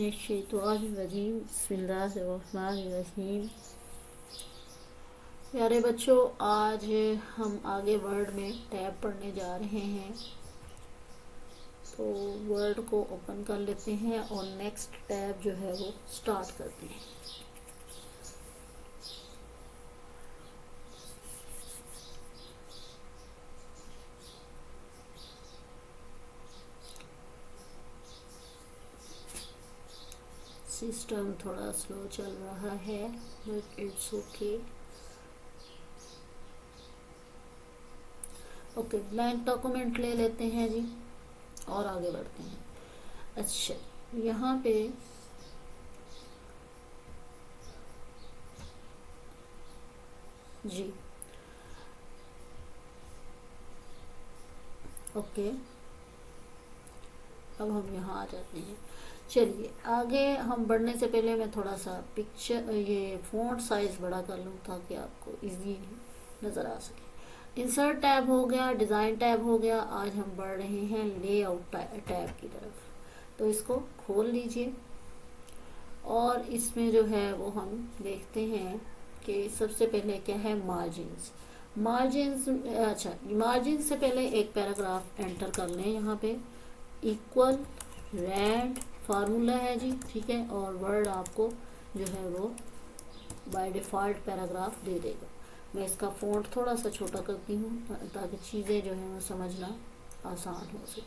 मिनश्शैतानिर्रजीम बिस्मिल्लाहिर्रहमानिर्रहीम। प्यारे बच्चों, आज हम आगे वर्ड में टैब पढ़ने जा रहे हैं। तो वर्ड को ओपन कर लेते हैं और नेक्स्ट टैब जो है वो स्टार्ट करते हैं। सिस्टम थोड़ा स्लो चल रहा है but it's okay. Okay, blank document ले लेते हैं जी और आगे बढ़ते हैं। अच्छा, यहाँ पे जी ओके, अब हम यहाँ आ जाते हैं। चलिए आगे हम बढ़ने से पहले मैं थोड़ा सा पिक्चर ये फ़ॉन्ट साइज बड़ा कर लूँ ताकि आपको इजी नज़र आ सके। इंसर्ट टैब हो गया, डिज़ाइन टैब हो गया। आज हम बढ़ रहे हैं लेआउट टैब की तरफ। तो इसको खोल लीजिए और इसमें जो है वो हम देखते हैं कि सबसे पहले क्या है, मार्जिन्स। अच्छा, मार्जिन से पहले एक पैराग्राफ एंटर कर लें। यहाँ पे इक्वल रैंड फार्मूला है जी, ठीक है। और वर्ड आपको जो है वो बाय डिफ़ॉल्ट पैराग्राफ दे देगा। मैं इसका फ़ॉन्ट थोड़ा सा छोटा करती हूँ ताकि चीज़ें जो है वो समझना आसान हो सके।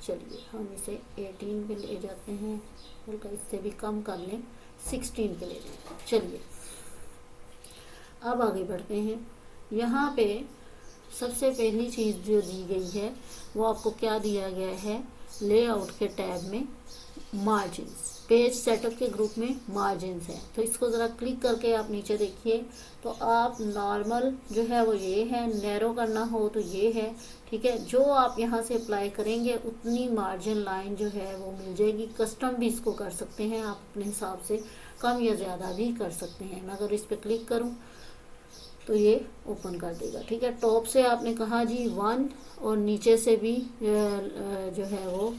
चलिए हम इसे 18 पे ले जाते हैं, बल्कि इससे भी कम कर लें, 16 पे ले जाते हैं। चलिए अब आगे बढ़ते हैं। यहाँ पे सबसे पहली चीज़ जो दी गई है वो आपको क्या दिया गया है, लेआउट के टैब में मार्जिन्स, पेज सेटअप के ग्रुप में मार्जिन्स है। तो इसको ज़रा क्लिक करके आप नीचे देखिए तो आप नॉर्मल जो है वो ये है, नैरो करना हो तो ये है, ठीक है। जो आप यहाँ से अप्लाई करेंगे उतनी मार्जिन लाइन जो है वो मिल जाएगी। कस्टम भी इसको कर सकते हैं आप अपने हिसाब से, कम या ज़्यादा भी कर सकते हैं। मैं अगर इस पर क्लिक करूँ तो ये ओपन कर देगा, ठीक है। टॉप से आपने कहा जी 1 और नीचे से भी जो है वो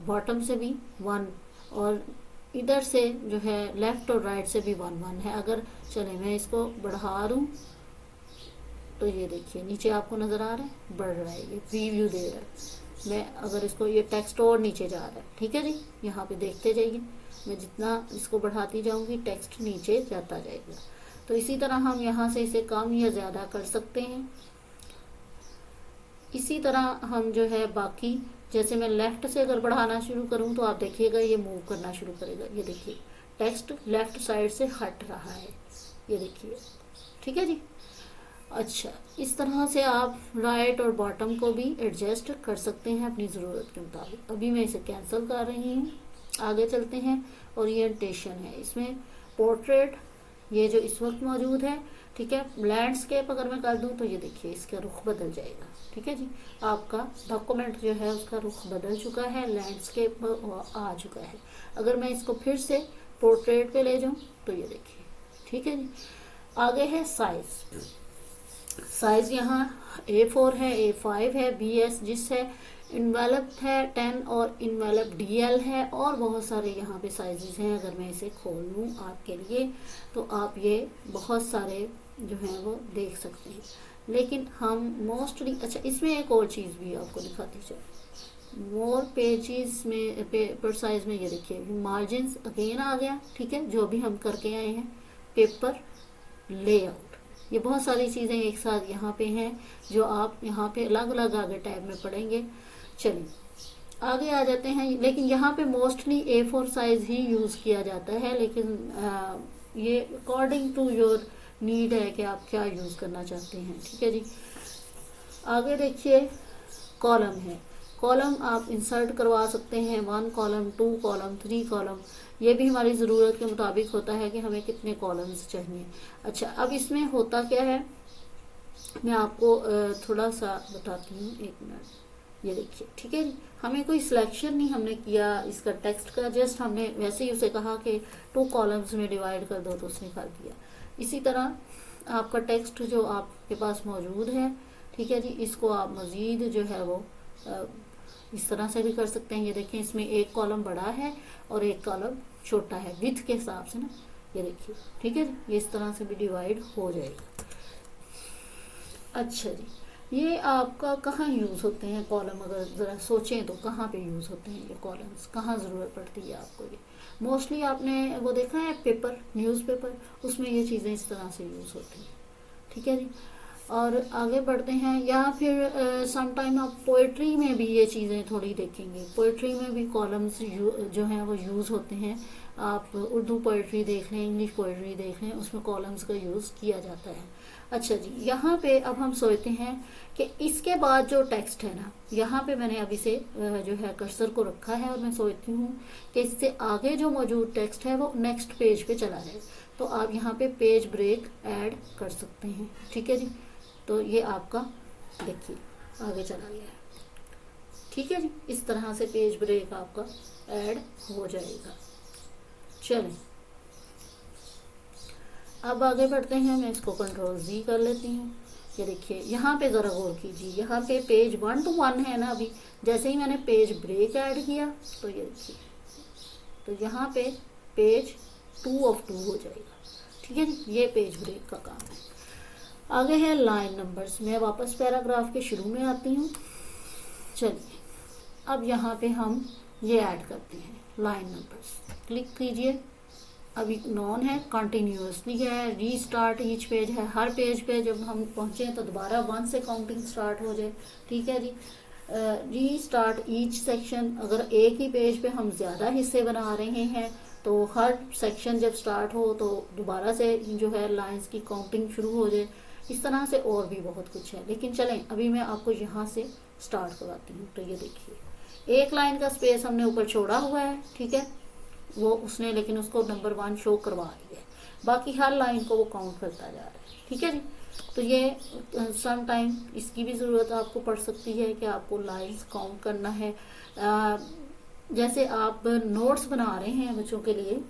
बॉटम से भी 1 और इधर से जो है लेफ्ट और राइट से भी 1 है। अगर चले मैं इसको बढ़ा दूँ तो ये देखिए नीचे आपको नज़र आ रहा है, बढ़ रहा है, ये प्रीव्यू दे रहा है। मैं अगर इसको, ये टेक्स्ट और नीचे जा रहा है, ठीक है जी। यहाँ पे देखते जाइए, मैं जितना इसको बढ़ाती जाऊँगी टेक्स्ट नीचे जाता जाएगा। तो इसी तरह हम यहाँ से इसे कम या ज़्यादा कर सकते हैं। इसी तरह हम जो है बाकी, जैसे मैं लेफ्ट से अगर बढ़ाना शुरू करूँ तो आप देखिएगा ये मूव करना शुरू करेगा। ये देखिए टेक्स्ट लेफ्ट साइड से हट रहा है, ये देखिए, ठीक है जी। अच्छा, इस तरह से आप राइट और बॉटम को भी एडजस्ट कर सकते हैं अपनी ज़रूरत के मुताबिक। अभी मैं इसे कैंसिल कर रही हूँ। आगे चलते हैं। ओरिएंटेशन है इसमें, पोर्ट्रेट ये जो इस वक्त मौजूद है, ठीक है। लैंडस्केप अगर मैं कर दूं तो ये देखिए इसका रुख बदल जाएगा, ठीक है जी। आपका डॉक्यूमेंट जो है उसका रुख बदल चुका है, लैंडस्केप आ चुका है। अगर मैं इसको फिर से पोर्ट्रेट पे ले जाऊं तो ये देखिए, ठीक है जी। आगे है साइज। साइज यहाँ A4 है, A5 है, BS जिस है, इन्वेलप है 10 और इन्वेलप DL है और बहुत सारे यहाँ पे साइजेस हैं। अगर मैं इसे खोल लूँ आपके लिए तो आप ये बहुत सारे जो हैं वो देख सकते हैं। लेकिन हम मोस्टली, अच्छा इसमें एक और चीज़ भी आपको दिखाती चलो, मोर पेजेस में पेपर साइज में ये देखिए मार्जिन अगेन आ गया, ठीक है। जो भी हम करके आए हैं, पेपर लेआउट, ये बहुत सारी चीज़ें एक साथ यहाँ पे हैं जो आप यहाँ पे अलग अलग आगे टैब में पढ़ेंगे। चलिए आगे आ जाते हैं। लेकिन यहाँ पे मोस्टली A4 साइज ही यूज़ किया जाता है, लेकिन ये अकॉर्डिंग टू योर नीड है कि आप क्या यूज़ करना चाहते हैं, ठीक है जी। आगे देखिए कॉलम है। कॉलम आप इंसर्ट करवा सकते हैं, 1 कॉलम, 2 कॉलम, 3 कॉलम। ये भी हमारी ज़रूरत के मुताबिक होता है कि हमें कितने कॉलम्स चाहिए। अच्छा, अब इसमें होता क्या है मैं आपको थोड़ा सा बताती हूँ, एक मिनट। ये देखिए, ठीक है जी। हमें कोई सिलेक्शन नहीं हमने किया इसका टेक्स्ट का, जस्ट हमने वैसे ही उसे कहा कि 2 कॉलम्स में डिवाइड कर दो तो उसने कर दिया। इसी तरह आपका टेक्स्ट जो आपके पास मौजूद है, ठीक है जी, इसको आप मज़ीद जो है वो इस तरह से भी कर सकते हैं। ये देखें, इसमें एक कॉलम बड़ा है और एक कॉलम छोटा है विड्थ के हिसाब से ना, ये देखिए, ठीक है। ये इस तरह से भी डिवाइड हो जाएगा। अच्छा जी, ये आपका कहाँ यूज़ होते हैं कॉलम, अगर ज़रा सोचें तो कहाँ पे यूज़ होते हैं ये कॉलम्स, कहाँ ज़रूरत पड़ती है आपको? ये मोस्टली आपने वो देखा है पेपर, न्यूज़पेपर, उसमें ये चीज़ें इस तरह से यूज़ होती हैं, ठीक है जी। और आगे बढ़ते हैं, या फिर सम टाइम आप पोइट्री में भी ये चीज़ें थोड़ी देखेंगे। पोइट्री में भी कॉलम्स जो हैं वो यूज़ होते हैं। आप उर्दू पोइट्री देख लें, इंग्लिश पोइट्री देख लें, उसमें कॉलम्स का यूज़ किया जाता है। अच्छा जी, यहाँ पे अब हम सोचते हैं कि इसके बाद जो टेक्स्ट है ना, यहाँ पे मैंने अभी से जो है कर्सर को रखा है और मैं सोचती हूँ कि इससे आगे जो मौजूद टेक्स्ट है वो नेक्स्ट पेज पे चला जाए। तो आप यहाँ पे पेज ब्रेक ऐड कर सकते हैं, ठीक है जी। तो ये आपका देखिए आगे चला गया है, ठीक है जी। इस तरह से पेज ब्रेक आपका ऐड हो जाएगा। चलें अब आगे बढ़ते हैं। मैं इसको कंट्रोल Z कर लेती हूँ। ये देखिए, यहाँ पे ज़रा गौर कीजिए, यहाँ पे पेज 1 to 1 है ना अभी, जैसे ही मैंने पेज ब्रेक ऐड किया तो ये देखिए, तो यहाँ पे पेज 2 of 2 हो जाएगा, ठीक है जी। ये पेज ब्रेक का काम है। आगे है लाइन नंबर्स। मैं वापस पैराग्राफ के शुरू में आती हूँ। चलिए अब यहाँ पे हम ये ऐड करते हैं लाइन नंबर्स। क्लिक कीजिए। अभी नॉन है, कंटिन्यूसली है, रीस्टार्ट ईच पेज है। हर पेज पे जब हम पहुँचे तो दोबारा 1 से काउंटिंग स्टार्ट हो जाए, ठीक है जी। रीस्टार्ट ईच सेक्शन, अगर एक ही पेज पे हम ज़्यादा हिस्से बना रहे हैं तो हर सेक्शन जब स्टार्ट हो तो दोबारा से जो है लाइंस की काउंटिंग शुरू हो जाए। इस तरह से और भी बहुत कुछ है, लेकिन चलें अभी मैं आपको यहाँ से स्टार्ट करवाती हूँ। तो ये देखिए, एक लाइन का स्पेस हमने ऊपर छोड़ा हुआ है, ठीक है, वो उसने लेकिन उसको नंबर 1 शो करवा दिया है, बाकी हर लाइन को वो काउंट करता जा रहा है, ठीक है जी। तो ये सम टाइम इसकी भी ज़रूरत आपको पड़ सकती है कि आपको लाइंस काउंट करना है। जैसे आप नोट्स बना रहे हैं बच्चों के लिए,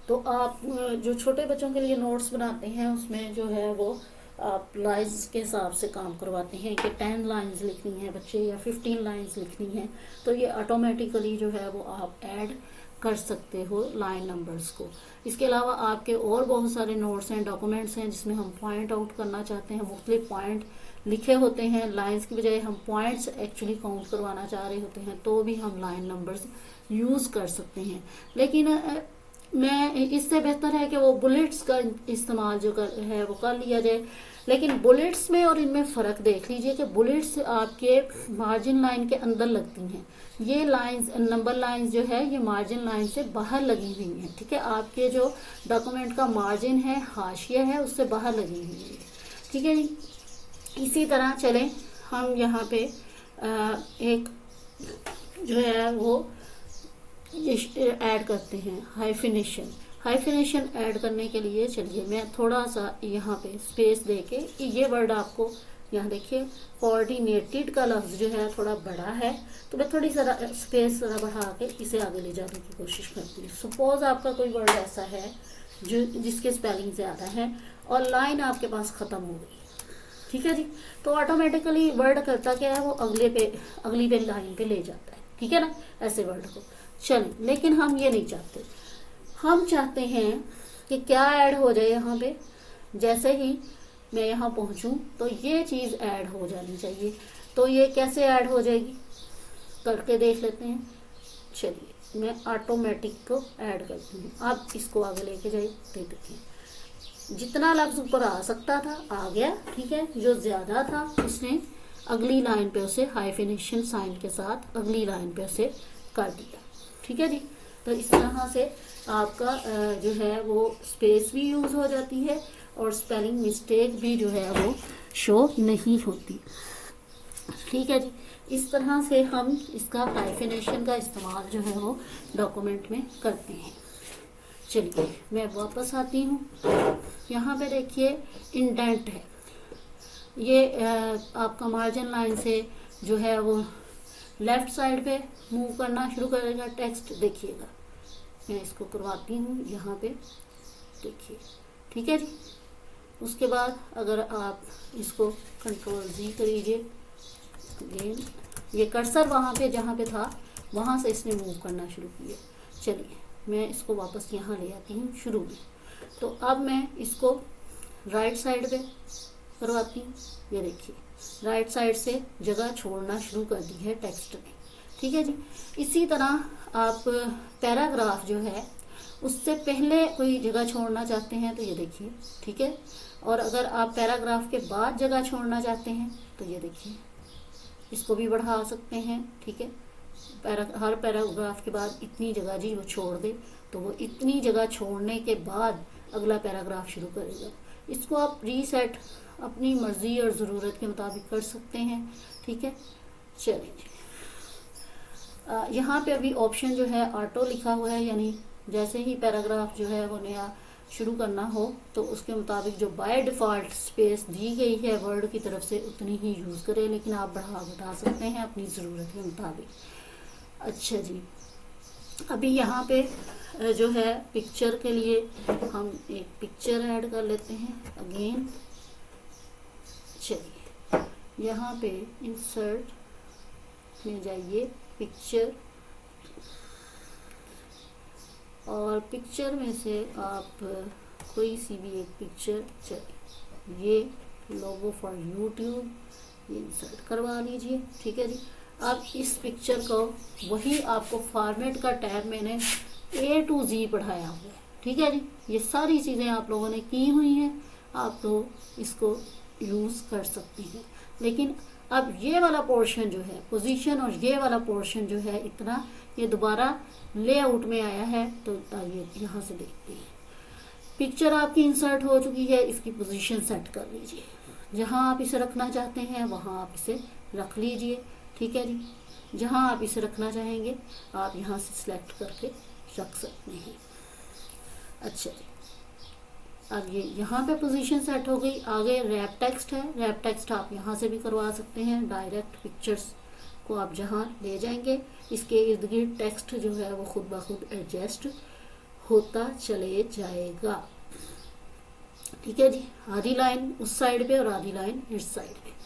तो आप जो छोटे बच्चों के लिए नोट्स बनाते हैं उसमें जो है वो आप लाइंस के हिसाब से काम करवाते हैं कि 10 लाइंस लिखनी है बच्चे या 15 लाइंस लिखनी है, तो ये ऑटोमेटिकली जो है वो आप ऐड कर सकते हो लाइन नंबर्स को। इसके अलावा आपके और बहुत सारे नोट्स हैं, डॉक्यूमेंट्स हैं जिसमें हम पॉइंट आउट करना चाहते हैं, मुख्तलिफ पॉइंट लिखे होते हैं, लाइंस की बजाय हम पॉइंट्स एक्चुअली काउंट करवाना चाह रहे होते हैं, तो भी हम लाइन नंबर्स यूज़ कर सकते हैं। लेकिन मैं इससे बेहतर है कि वो बुलेट्स का इस्तेमाल जो है वो कर लिया जाए। लेकिन बुलेट्स में और इनमें फ़र्क देख लीजिए कि बुलेट्स आपके मार्जिन लाइन के अंदर लगती हैं, ये लाइंस नंबर लाइंस जो है ये मार्जिन लाइन से बाहर लगी हुई हैं, ठीक है। आपके जो डॉक्यूमेंट का मार्जिन है, हाशिया है, उससे बाहर लगी हुई है, ठीक है जी। इसी तरह चलें हम यहाँ पे एक जो है वो ऐड करते हैं हाइफिनेशन। हाइफिनेशन ऐड करने के लिए चलिए मैं थोड़ा सा यहाँ पे स्पेस देके, ये वर्ड आपको यहाँ देखिए कोऑर्डिनेटेड का लफ्ज़ जो है थोड़ा बड़ा है, तो मैं थोड़ी सा स्पेस ज़रा बढ़ा के इसे आगे ले जाने की कोशिश करती हूँ। सपोज आपका कोई वर्ड ऐसा है जो जिसके स्पेलिंग ज़्यादा है और लाइन आपके पास ख़त्म हो गई, ठीक है जी, तो ऑटोमेटिकली वर्ड करता क्या है वो अगली पे लाइन पे ले जाता है, ठीक है ना, ऐसे वर्ड को। चलें, लेकिन हम ये नहीं चाहते। हम चाहते हैं कि क्या ऐड हो जाए यहाँ पे, जैसे ही मैं यहाँ पहुँचूँ तो ये चीज़ ऐड हो जानी चाहिए। तो ये कैसे ऐड हो जाएगी करके देख लेते हैं। चलिए मैं ऑटोमेटिक को ऐड करती हूँ। आप इसको आगे लेके जाइए, देखिए जितना लफ्ज़ ऊपर आ सकता था आ गया, ठीक है। जो ज़्यादा था उसने अगली लाइन पे उसे हाइफिनेशन साइन के साथ अगली लाइन पे उसे कर दिया, ठीक है जी। तो इस तरह से आपका जो है वो स्पेस भी यूज़ हो जाती है और स्पेलिंग मिस्टेक भी जो है वो शो नहीं होती, ठीक है जी। इस तरह से हम इसका हाइफिनेशन का इस्तेमाल जो है वो डॉक्यूमेंट में करते हैं। चलिए मैं वापस आती हूँ। यहाँ पे देखिए इंडेंट है, ये आपका मार्जिन लाइन से जो है वो लेफ्ट साइड पे मूव करना शुरू करेगा टेक्स्ट। देखिएगा मैं इसको करवाती हूँ यहाँ पे, देखिए, ठीक है जी। उसके बाद अगर आप इसको कंट्रोल Z करीजिए अगेन, ये कर्सर वहाँ पे जहाँ पे था वहाँ से इसने मूव करना शुरू किया। चलिए मैं इसको वापस यहाँ ले आती हूँ शुरू में। तो अब मैं इसको राइट साइड पे करवाती हूँ। ये देखिए राइट साइड से जगह छोड़ना शुरू कर दी है टेक्स्ट ने। ठीक है जी। इसी तरह आप पैराग्राफ जो है उससे पहले कोई जगह छोड़ना चाहते हैं तो ये देखिए, ठीक है। और अगर आप पैराग्राफ के बाद जगह छोड़ना चाहते हैं तो ये देखिए, इसको भी बढ़ा सकते हैं। ठीक है, हर पैराग्राफ के बाद इतनी जगह जी वो छोड़ दे तो वो इतनी जगह छोड़ने के बाद अगला पैराग्राफ शुरू करेगा। इसको आप रीसेट अपनी मर्जी और ज़रूरत के मुताबिक कर सकते हैं। ठीक है, चलिए यहाँ पे अभी ऑप्शन जो है ऑटो लिखा हुआ है, यानी जैसे ही पैराग्राफ जो है वो नया शुरू करना हो तो उसके मुताबिक जो बाय डिफ़ॉल्ट स्पेस दी गई है वर्ड की तरफ से उतनी ही यूज़ करें, लेकिन आप बढ़ा घटा सकते हैं अपनी ज़रूरत के मुताबिक। अच्छा जी, अभी यहाँ पे जो है पिक्चर के लिए हम एक पिक्चर ऐड कर लेते हैं अगेन। चलिए यहाँ पे इंसर्ट में जाइए, पिक्चर, और पिक्चर में से आप कोई सी भी एक पिक्चर, चलिए ये लोगो फॉर यूट्यूब, ये इंसर्ट करवा लीजिए। ठीक है जी। अब इस पिक्चर को वही आपको फॉर्मेट का टैब मैंने A to Z पढ़ाया हुआ है। ठीक है जी, ये सारी चीज़ें आप लोगों ने की हुई हैं, आप लोग इसको यूज़ कर सकते हैं। लेकिन अब ये वाला पोर्शन जो है पोजीशन और ये वाला पोर्शन जो है इतना, ये दोबारा लेआउट में आया है। तो ये यहाँ से देखते हैं, पिक्चर आपकी इंसर्ट हो चुकी है, इसकी पोजीशन सेट कर लीजिए। जहाँ आप इसे रखना चाहते हैं वहाँ आप इसे रख लीजिए। ठीक है जी, जहाँ आप इसे रखना चाहेंगे आप यहाँ से सिलेक्ट करके रख सकते हैं। अच्छा जी, अब ये यहाँ पे पोजीशन सेट हो गई। आगे रैप टेक्स्ट है, रैप टेक्स्ट आप यहाँ से भी करवा सकते हैं। डायरेक्ट पिक्चर्स को आप जहाँ ले जाएंगे इसके इर्द गिर्द टेक्स्ट जो है वो खुद ब खुद एडजस्ट होता चले जाएगा। ठीक है जी, आधी लाइन उस साइड पे और आधी लाइन इस साइड पे।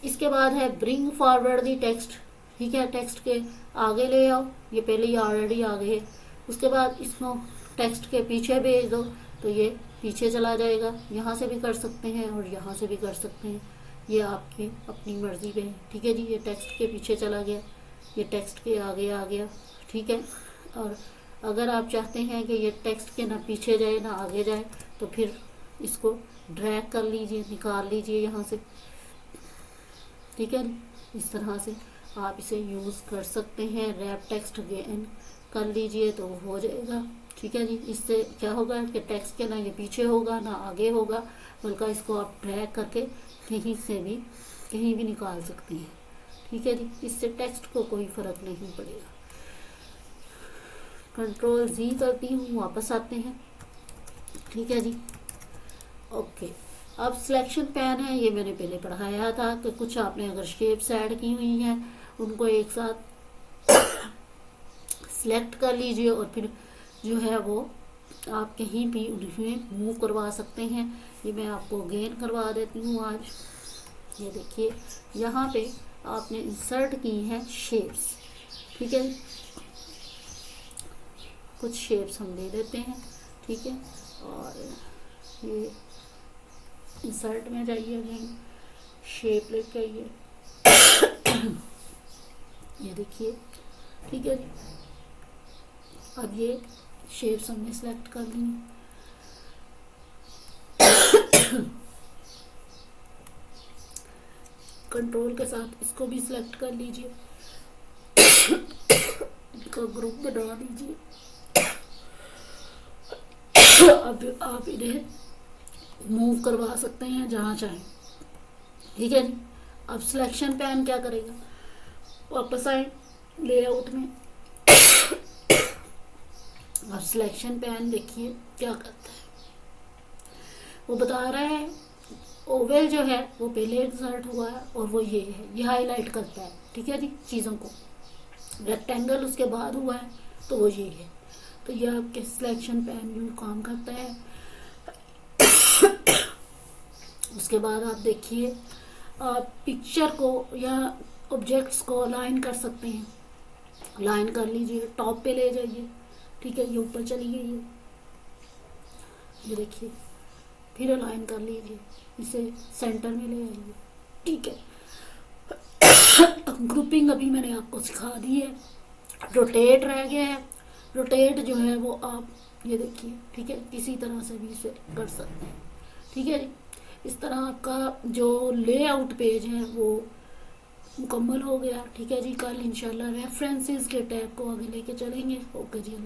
इसके बाद है ब्रिंग फॉरवर्ड दी टेक्स्ट। ठीक है, टेक्स्ट के आगे ले आओ, ये पहले ही ऑलरेडी आगे है। उसके बाद इसको टेक्स्ट के पीछे भेज दो तो ये पीछे चला जाएगा। यहाँ से भी कर सकते हैं और यहाँ से भी कर सकते हैं, ये आपकी अपनी मर्जी पे है। ठीक है जी, ये टेक्स्ट के पीछे चला गया, ये टेक्स्ट के आगे आ गया। ठीक है, और अगर आप चाहते हैं कि ये टेक्स्ट के ना पीछे जाए ना आगे जाए तो फिर इसको ड्रैग कर लीजिए, निकाल लीजिए यहाँ से। ठीक है, इस तरह से आप इसे यूज़ कर सकते हैं। रैप टेक्स्ट अगेन कर लीजिए तो हो जाएगा। ठीक है जी, इससे क्या होगा कि टेक्स्ट के ना ये पीछे होगा ना आगे होगा, बल्कि इसको आप ड्रैग करके कहीं से भी कहीं भी निकाल सकते हैं। ठीक है जी, इससे टेक्स्ट को कोई फ़र्क नहीं पड़ेगा। कंट्रोल जी करती हूँ, वापस आते हैं। ठीक है जी, ओके। अब सिलेक्शन पैन है, ये मैंने पहले पढ़ाया था कि कुछ आपने अगर शेप्स ऐड की हुई हैं उनको एक साथ सिलेक्ट कर लीजिए और फिर जो है वो आप कहीं भी उन्हें मूव करवा सकते हैं। ये मैं आपको अगेन करवा देती हूँ आज। ये देखिए यहाँ पे आपने इंसर्ट की हैं शेप्स। ठीक है, कुछ शेप्स हम दे देते हैं। ठीक है, और ये इंसर्ट में जाइए, अगेन शेप लेके आइए। ये देखिए, ठीक है, अब ये शेप्स हमने सेलेक्ट कर ली। कंट्रोल के साथ इसको भी सिलेक्ट कर लीजिए, इनका ग्रुप बना लीजिए। अब आप इन्हें मूव करवा सकते हैं जहाँ चाहें। ठीक है जी, अब सिलेक्शन पैन क्या करेगा, वापस आए लेआउट में। अब सिलेक्शन पैन देखिए क्या करता है, वो बता रहा है ओवल जो है वो पहले इंसर्ट हुआ है और वो ये है, ये हाईलाइट करता है। ठीक है जी, चीज़ों को। रेक्टेंगल उसके बाद हुआ है तो वो ये है। तो ये आपके सिलेक्शन पैन यू काम करता है। उसके बाद आप देखिए, आप पिक्चर को या ऑब्जेक्ट्स को अलाइन कर सकते हैं। अलाइन कर लीजिए, टॉप पे ले जाइए, ठीक है, ये ऊपर चली गई है, ये देखिए, फिर अलाइन कर लीजिए, इसे सेंटर में ले आइए, ठीक है। ग्रुपिंग अभी मैंने आपको सिखा दी है। रोटेट रह गया है, रोटेट जो है वो आप ये देखिए, ठीक है, किसी तरह से भी इसे कर सकते हैं, ठीक है जी। इस तरह आपका जो लेआउट पेज है वो मुकम्मल हो गया, ठीक है जी। कल इंशाल्लाह रेफरेंसेस के टैब को आगे लेके चलेंगे। ओके जी।